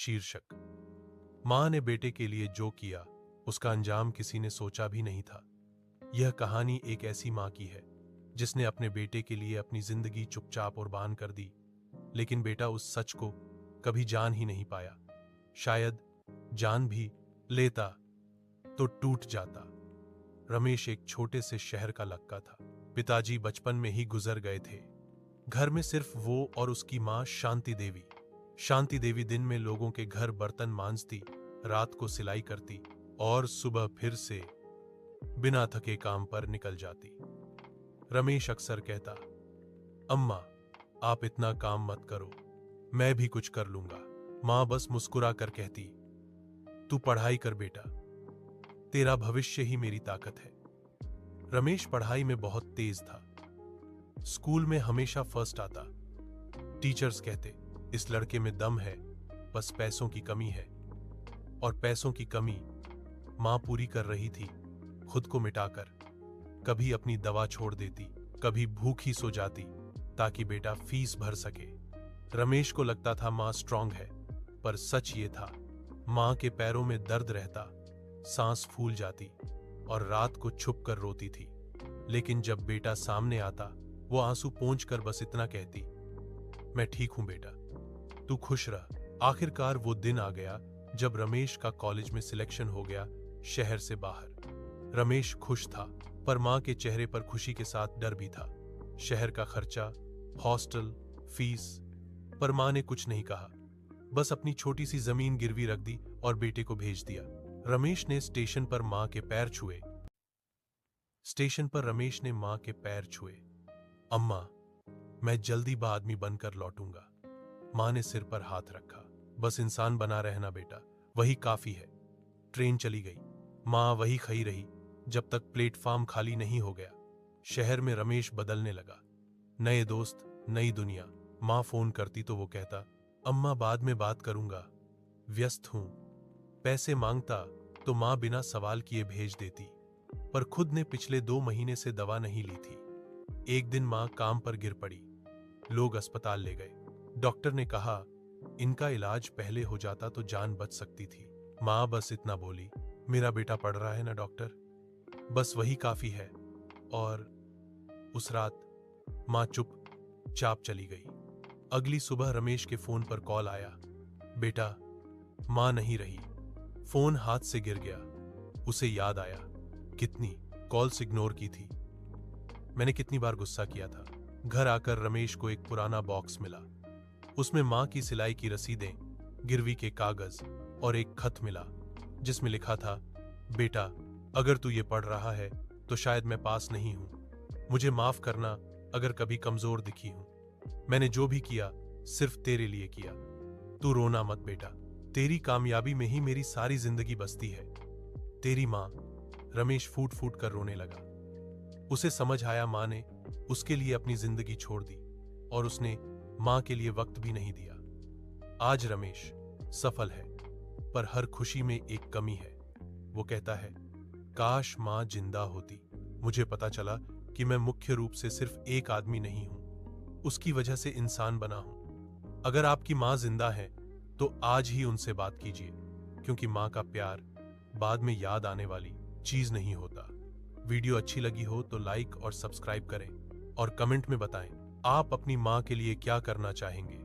शीर्षक। मां ने बेटे के लिए जो किया उसका अंजाम किसी ने सोचा भी नहीं था। यह कहानी एक ऐसी मां की है जिसने अपने बेटे के लिए अपनी जिंदगी चुपचाप कुर्बान कर दी, लेकिन बेटा उस सच को कभी जान ही नहीं पाया। शायद जान भी लेता तो टूट जाता। रमेश एक छोटे से शहर का लड़का था। पिताजी बचपन में ही गुजर गए थे। घर में सिर्फ वो और उसकी मां शांति देवी। शांति देवी दिन में लोगों के घर बर्तन मांजती, रात को सिलाई करती और सुबह फिर से बिना थके काम पर निकल जाती। रमेश अक्सर कहता, अम्मा आप इतना काम मत करो, मैं भी कुछ कर लूंगा। मां बस मुस्कुरा कर कहती, तू पढ़ाई कर बेटा, तेरा भविष्य ही मेरी ताकत है। रमेश पढ़ाई में बहुत तेज था। स्कूल में हमेशा फर्स्ट आता। टीचर्स कहते, इस लड़के में दम है, बस पैसों की कमी है। और पैसों की कमी मां पूरी कर रही थी, खुद को मिटाकर। कभी अपनी दवा छोड़ देती, कभी भूखी सो जाती ताकि बेटा फीस भर सके। रमेश को लगता था मां स्ट्रांग है, पर सच ये था, मां के पैरों में दर्द रहता, सांस फूल जाती और रात को छुप कर रोती थी। लेकिन जब बेटा सामने आता, वो आंसू पोंछ कर बस इतना कहती, मैं ठीक हूं बेटा, तू खुश रह। आखिरकार वो दिन आ गया जब रमेश का कॉलेज में सिलेक्शन हो गया, शहर से बाहर। रमेश खुश था, पर मां के चेहरे पर खुशी के साथ डर भी था। शहर का खर्चा, हॉस्टल, फीस, पर मां ने कुछ नहीं कहा, बस अपनी छोटी सी जमीन गिरवी रख दी और बेटे को भेज दिया। रमेश ने स्टेशन पर मां के पैर छुए। अम्मा मैं जल्दी आदमी बनकर लौटूंगा। मां ने सिर पर हाथ रखा, बस इंसान बना रहना बेटा, वही काफी है। ट्रेन चली गई। मां वही खड़ी रही जब तक प्लेटफॉर्म खाली नहीं हो गया। शहर में रमेश बदलने लगा। नए दोस्त, नई दुनिया। मां फोन करती तो वो कहता, अम्मा बाद में बात करूंगा, व्यस्त हूं। पैसे मांगता तो मां बिना सवाल किए भेज देती, पर खुद ने पिछले 2 महीने से दवा नहीं ली थी। एक दिन मां काम पर गिर पड़ी। लोग अस्पताल ले गए। डॉक्टर ने कहा, इनका इलाज पहले हो जाता तो जान बच सकती थी। मां बस इतना बोली, मेरा बेटा पढ़ रहा है ना डॉक्टर, बस वही काफी है। और उस रात मां चुपचाप चली गई। अगली सुबह रमेश के फोन पर कॉल आया, बेटा मां नहीं रही। फोन हाथ से गिर गया। उसे याद आया, कितनी कॉल्स इग्नोर की थी, मैंने कितनी बार गुस्सा किया था। घर आकर रमेश को एक पुराना बॉक्स मिला। उसमें मां की सिलाई की रसीदें, गिरवी के कागज और एक खत मिला जिसमें लिखा था, बेटा अगर तू ये पढ़ रहा है तो शायद मैं पास नहीं हूं। मुझे माफ करना अगर कभी कमजोर दिखी हूं। मैंने जो भी किया सिर्फ तेरे लिए किया। तू रोना मत बेटा, तेरी कामयाबी में ही मेरी सारी जिंदगी बसती है। तेरी मां। रमेश फूट फूट कर रोने लगा। उसे समझ आया मां ने उसके लिए अपनी जिंदगी छोड़ दी और उसने मां के लिए वक्त भी नहीं दिया। आज रमेश सफल है, पर हर खुशी में एक कमी है। वो कहता है, काश मां जिंदा होती, मुझे पता चला कि मैं मुख्य रूप से सिर्फ एक आदमी नहीं हूं, उसकी वजह से इंसान बना हूं। अगर आपकी मां जिंदा है तो आज ही उनसे बात कीजिए, क्योंकि मां का प्यार बाद में याद आने वाली चीज नहीं होता। वीडियो अच्छी लगी हो तो लाइक और सब्सक्राइब करें और कमेंट में बताएं आप अपनी मां के लिए क्या करना चाहेंगे।